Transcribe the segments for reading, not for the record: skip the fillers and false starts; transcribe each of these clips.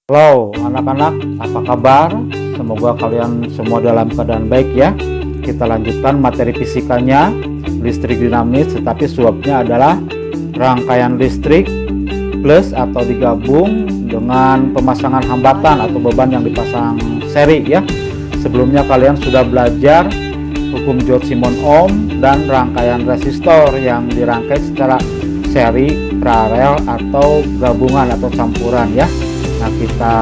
Halo anak-anak, apa kabar? Semoga kalian semua dalam keadaan baik ya. Kita lanjutkan materi fisikanya, listrik dinamis, tetapi suapnya adalah rangkaian listrik plus atau digabung dengan pemasangan hambatan atau beban yang dipasang seri ya. Sebelumnya kalian sudah belajar hukum Joule-Simon Ohm dan rangkaian resistor yang dirangkai secara seri, paralel atau gabungan atau campuran ya. Nah, kita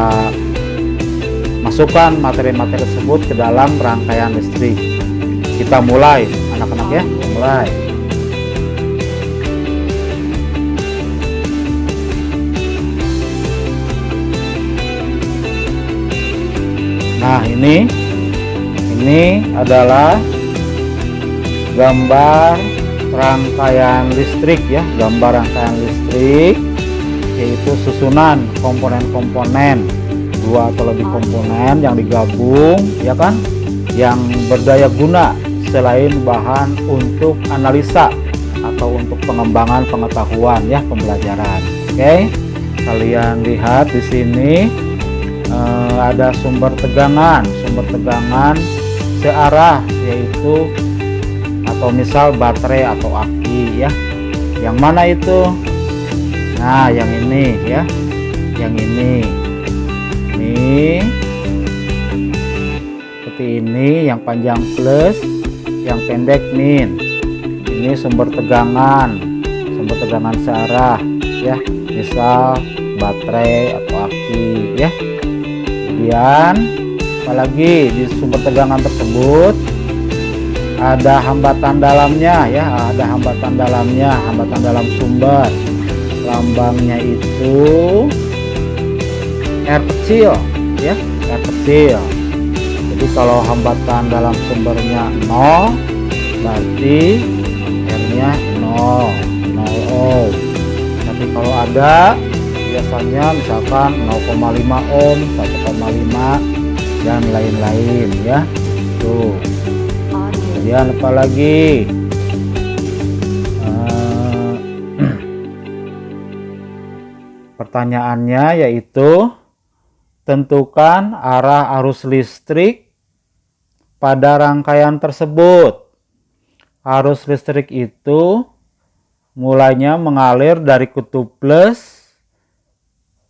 masukkan materi-materi tersebut ke dalam rangkaian listrik. Kita mulai anak-anak ya, mulai. Nah, ini adalah gambar rangkaian listrik ya, gambar rangkaian listrik, yaitu susunan komponen-komponen, dua atau lebih komponen yang digabung ya kan, yang berdaya guna selain bahan untuk analisa atau untuk pengembangan pengetahuan ya, pembelajaran. Oke, kalian lihat di sini ada sumber tegangan searah, yaitu atau misal baterai atau aki ya. Yang mana itu? Nah, yang ini ya, yang ini seperti ini, yang panjang plus, yang pendek min. Ini sumber tegangan searah ya, misal baterai atau aki ya. Kemudian apalagi di sumber tegangan tersebut ada hambatan dalamnya ya, ada hambatan dalam sumber. Lambangnya itu R kecil ya, R kecil. Jadi kalau hambatan dalam sumbernya 0, berarti R nya 0 ohm. Tapi kalau ada biasanya misalkan 0,5 ohm, 1,5 dan lain-lain ya. Tuh. Kemudian apalagi? Pertanyaannya yaitu tentukan arah arus listrik pada rangkaian tersebut. Arus listrik itu mulainya mengalir dari kutub plus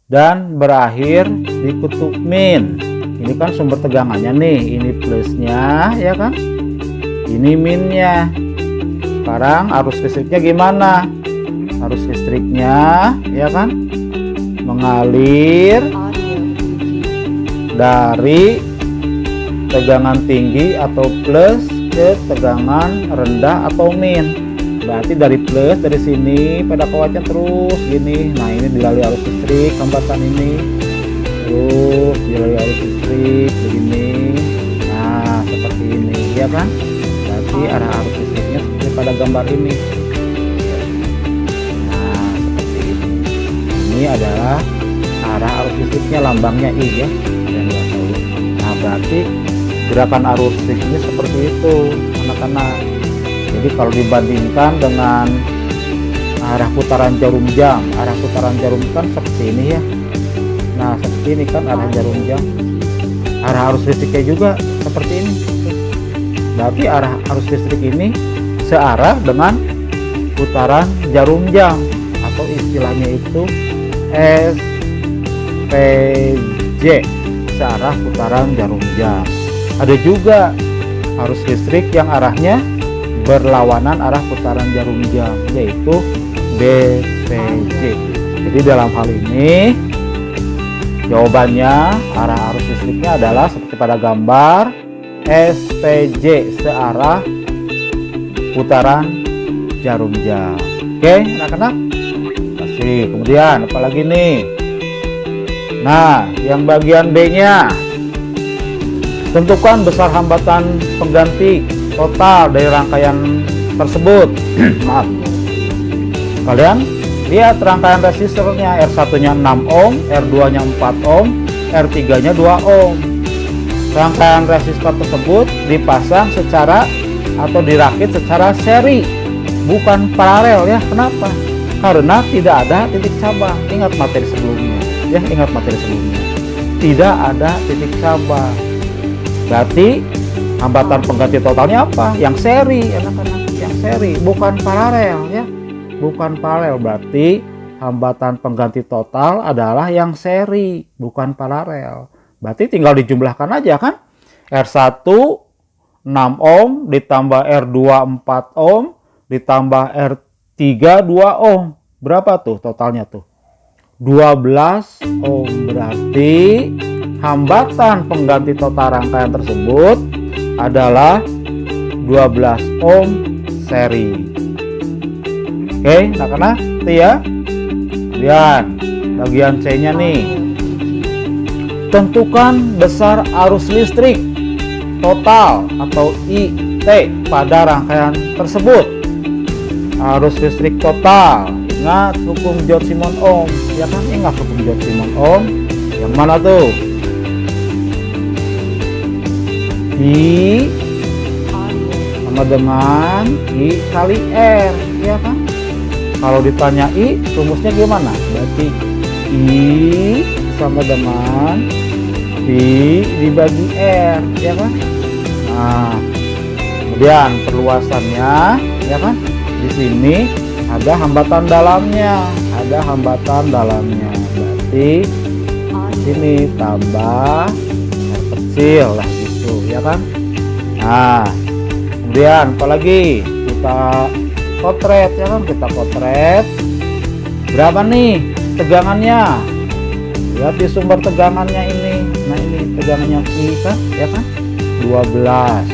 dan berakhir di kutub min. Ini kan sumber tegangannya nih, ini plusnya ya kan, ini minnya. Sekarang arus listriknya gimana? Arus listriknya ya kan mengalir dari tegangan tinggi atau plus ke tegangan rendah atau min. Berarti dari plus, dari sini pada kawatnya terus gini. Nah, ini dilalui arus listrik hambatan ini, terus dilalui arus listrik begini. Nah, seperti ini ya kan. Berarti arah arus listriknya seperti pada gambar ini. Ini adalah arah arus listriknya, lambangnya I ya. Nah, berarti gerakan arus listrik ini seperti itu anak-anak. Jadi kalau dibandingkan dengan arah putaran jarum jam kan seperti ini ya. Nah, seperti ini kan arah jarum jam. Arah arus listriknya juga seperti ini. Berarti arah arus listrik ini searah dengan putaran jarum jam, atau istilahnya itu SPJ, searah putaran jarum jam. Ada juga arus listrik yang arahnya berlawanan arah putaran jarum jam, yaitu BPJ. Jadi dalam hal ini jawabannya arah arus listriknya adalah seperti pada gambar SPJ, searah putaran jarum jam. Oke anak-anak, kemudian apalagi nih? Nah, yang bagian B nya, tentukan besar hambatan pengganti total dari rangkaian tersebut. Maaf, kalian lihat rangkaian resistornya, R1 nya 6 ohm, R2 nya 4 ohm, R3 nya 2 ohm. Rangkaian resistor tersebut dipasang secara atau dirakit secara seri, bukan paralel ya. Kenapa? Karena tidak ada titik cabang. Ingat materi sebelumnya ya, ingat materi sebelumnya. tidak ada titik cabang. Berarti hambatan pengganti totalnya apa? Yang seri, anak-anak, yang seri, bukan paralel ya. Bukan paralel, berarti hambatan pengganti total adalah yang seri, bukan paralel. Berarti tinggal dijumlahkan aja kan? R1 6 ohm ditambah R2 4 ohm ditambah R3 2 ohm. Berapa tuh totalnya tuh? 12 ohm. Berarti hambatan pengganti total rangkaian tersebut adalah 12 ohm seri. Oke, anak-anak, itu ya. Kemudian bagian C-nya nih. Tentukan besar arus listrik total atau IT pada rangkaian tersebut. Arus listrik total. Ingat hukum Joule-Simon Ohm, ya kan? Ingat hukum Joule-Simon Ohm. Yang mana tuh? I sama dengan I kali R, ya kan? Kalau ditanya I, rumusnya gimana? Berarti I sama dengan I dibagi R, ya kan? Nah, kemudian perluasannya, ya kan? Di sini ada hambatan dalamnya, Berarti di sini tambah R kecil lah gitu, ya kan? Nah, kemudian apalagi kita potret, ya kan? Kita potret berapa nih tegangannya? Lihat di sumber tegangannya ini. Nah, ini tegangannya I kan, ya kan? 12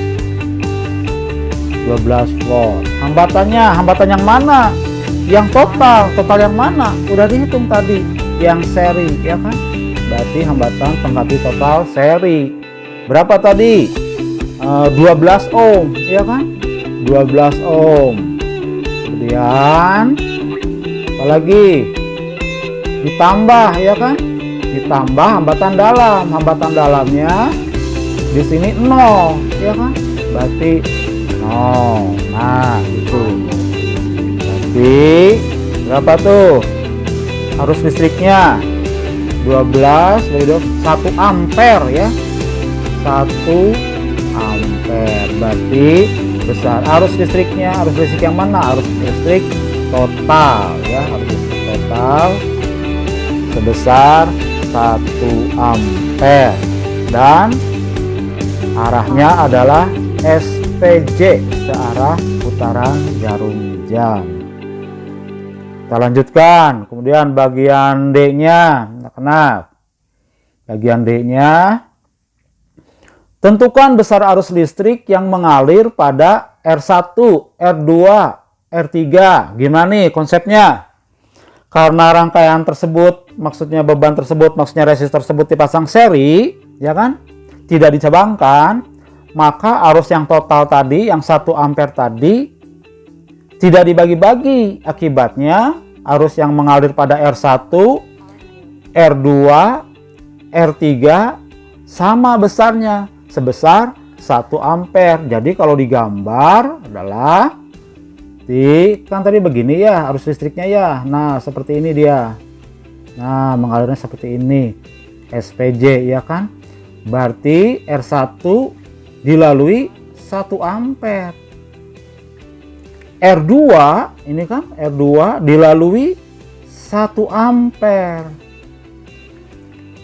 volt. Hambatan yang mana? Yang total yang mana? Udah dihitung tadi, yang seri, ya kan? Berarti hambatan pengganti total seri. Berapa tadi? 12 ohm, ya kan? 12 ohm. Kemudian apalagi? Ditambah, ya kan? Ditambah hambatan dalam. Hambatan dalamnya di sini 0, ya kan? Berarti 0. Nah, itu. Berarti berapa tuh? Arus listriknya 12 bagi 1 ampere, ya. 1 ampere. Berarti besar arus listriknya, arus listrik yang mana? Arus listrik total, ya. Arus listrik total sebesar 1 ampere dan arahnya adalah SPJ, searah putaran jarum jam. Kita lanjutkan. Kemudian bagian D-nya, anak-anak. Bagian D-nya, tentukan besar arus listrik yang mengalir pada R1, R2, R3. Gimana nih konsepnya? Karena rangkaian tersebut, maksudnya beban tersebut, maksudnya resistor tersebut dipasang seri, ya kan? Tidak dicabangkan, maka arus yang total tadi, yang 1 ampere tadi, tidak dibagi-bagi. Akibatnya, arus yang mengalir pada R1, R2, R3 sama besarnya, sebesar 1 ampere. Jadi kalau digambar adalah kan tadi begini ya arus listriknya ya. Nah, seperti ini dia. Nah, mengalirnya seperti ini. SPJ, ya kan? Berarti R1 dilalui 1 ampere. R2 ini kan R2 dilalui 1 ampere.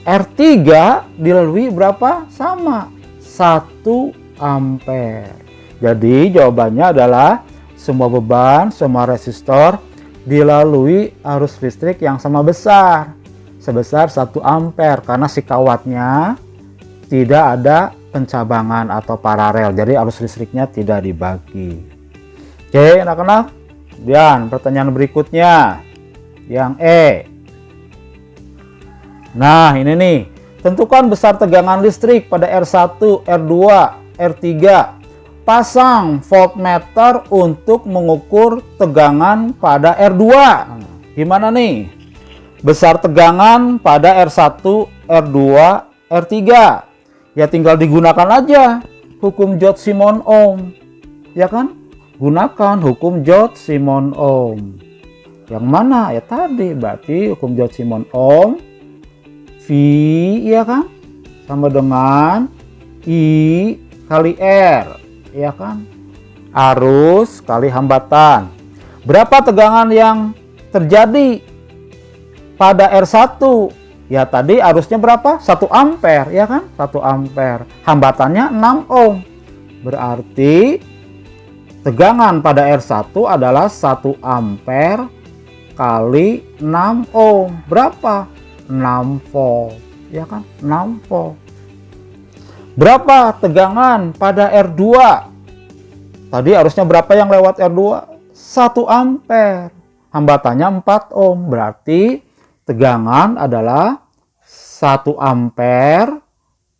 R3 dilalui berapa? Sama 1 ampere. Jadi jawabannya adalah semua beban, semua resistor dilalui arus listrik yang sama besar, sebesar 1 ampere, karena si kawatnya tidak ada pencabangan atau paralel, jadi arus listriknya tidak dibagi. Oke anak-anak, dan pertanyaan berikutnya yang E. Nah ini nih, tentukan besar tegangan listrik pada R1, R2, R3. Pasang voltmeter untuk mengukur tegangan pada R2. Gimana nih? Besar tegangan pada R1, R2, R3. Ya tinggal digunakan aja hukum Joule-Simon Ohm. Ya kan? Gunakan hukum Joule-Simon Ohm. Yang mana? Ya tadi berarti hukum Joule-Simon Ohm. V V, ya kan? Sama dengan I kali R, ya kan? Arus kali hambatan. Berapa tegangan yang terjadi pada R1? Ya tadi arusnya berapa? 1 ampere, ya kan? 1 ampere. Hambatannya 6 ohm. Berarti tegangan pada R1 adalah 1 ampere kali 6 ohm. Berapa? 6 volt, ya kan? 6 volt. Berapa tegangan pada R2? Tadi arusnya berapa yang lewat R2? 1 ampere. Hambatannya 4 ohm. Berarti tegangan adalah 1 ampere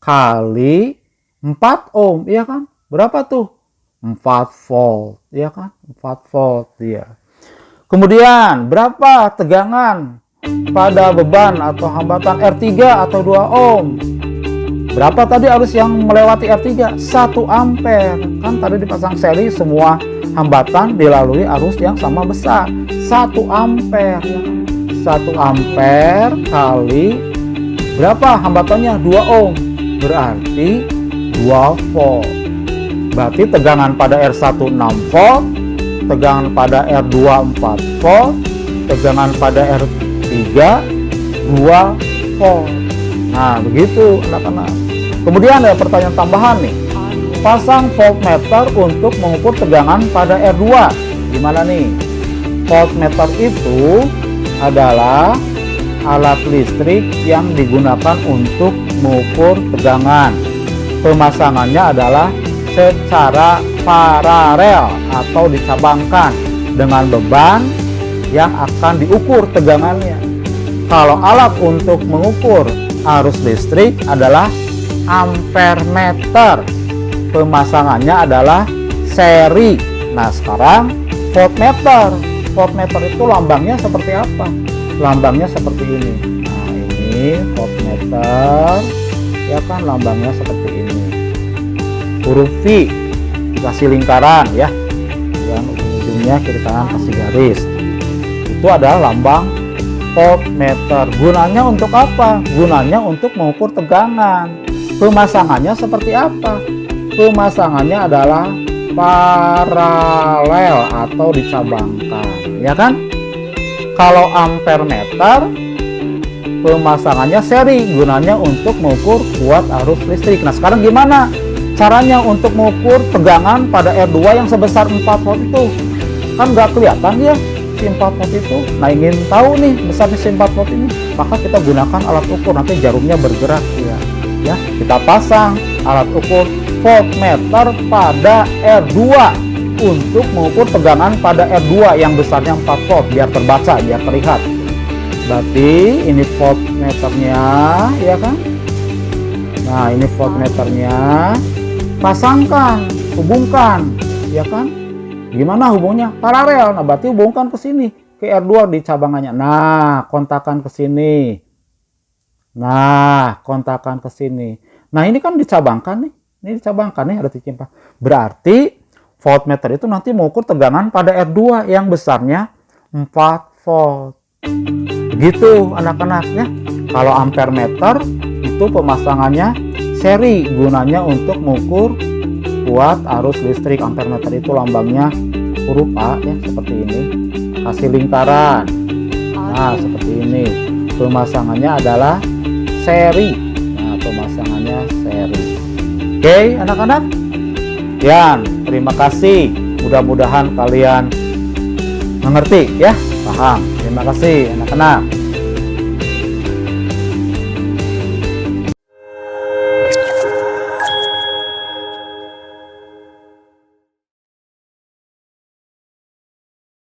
kali 4 ohm, ya kan? Berapa tuh? 4 volt, ya kan? 4 volt, ya. Kemudian, berapa tegangan pada beban atau hambatan R3 atau 2 ohm? Berapa tadi arus yang melewati R3? 1 ampere. Kan tadi dipasang seri, semua hambatan dilalui arus yang sama besar. 1 ampere, ya kan? 1 ampere kali berapa hambatannya? 2 ohm. Berarti 2 volt. Berarti tegangan pada R1 6 volt, tegangan pada R2 4 volt, tegangan pada R3 2 volt. Nah, begitu anak-anak. Kemudian ada pertanyaan tambahan nih. Pasang voltmeter untuk mengukur tegangan pada R2. Gimana nih? Voltmeter itu adalah alat listrik yang digunakan untuk mengukur tegangan. Pemasangannya adalah secara paralel atau dicabangkan dengan beban yang akan diukur tegangannya. Kalau alat untuk mengukur arus listrik adalah ampermeter. Pemasangannya adalah seri. Nah, sekarang voltmeter. Voltmeter itu lambangnya seperti apa? Lambangnya seperti ini. Nah, ini voltmeter, ya kan, lambangnya seperti ini. Huruf V dikasih lingkaran, ya. Dan ujungnya kiri kanan kasih garis. Itu adalah lambang voltmeter. Gunanya untuk apa? Gunanya untuk mengukur tegangan. Pemasangannya seperti apa? Pemasangannya adalah paralel atau dicabangkan, ya kan? Kalau ampermeter pemasangannya seri, gunanya untuk mengukur kuat arus listrik. Nah, sekarang gimana caranya untuk mengukur tegangan pada R2 yang sebesar 4 volt itu? Kan nggak kelihatan ya si 4 volt itu. Nah, ingin tahu nih besarnya si 4 volt ini, maka kita gunakan alat ukur, nanti jarumnya bergerak, ya. Kita pasang alat ukur voltmeter pada R2 untuk mengukur tegangan pada R2 yang besarnya 4 volt biar terbaca, biar terlihat. Berarti ini voltmeternya, ya kan? Nah, ini voltmeternya. Pasangkan, hubungkan, ya kan? Gimana hubungnya? Paralel. Nah, berarti hubungkan ke sini, ke R2 di cabangannya. Nah, kontakkan ke sini. Nah, kontakkan ke sini. Nah, ini kan dicabangkan nih. Ini dicabangkan nih, ada titik 4. Berarti voltmeter itu nanti mengukur tegangan pada R2 yang besarnya 4 volt. Begitu anak-anaknya. Kalau ampermeter itu pemasangannya seri, gunanya untuk mengukur kuat arus listrik. Ampermeter itu lambangnya huruf A, ya, seperti ini. Kasih lingkaran. Nah, seperti ini. Pemasangannya adalah seri. Nah, pemasangannya seri. Oke, anak-anak. Sekian, terima kasih. Mudah-mudahan kalian mengerti, ya, paham. Terima kasih, anak-anak.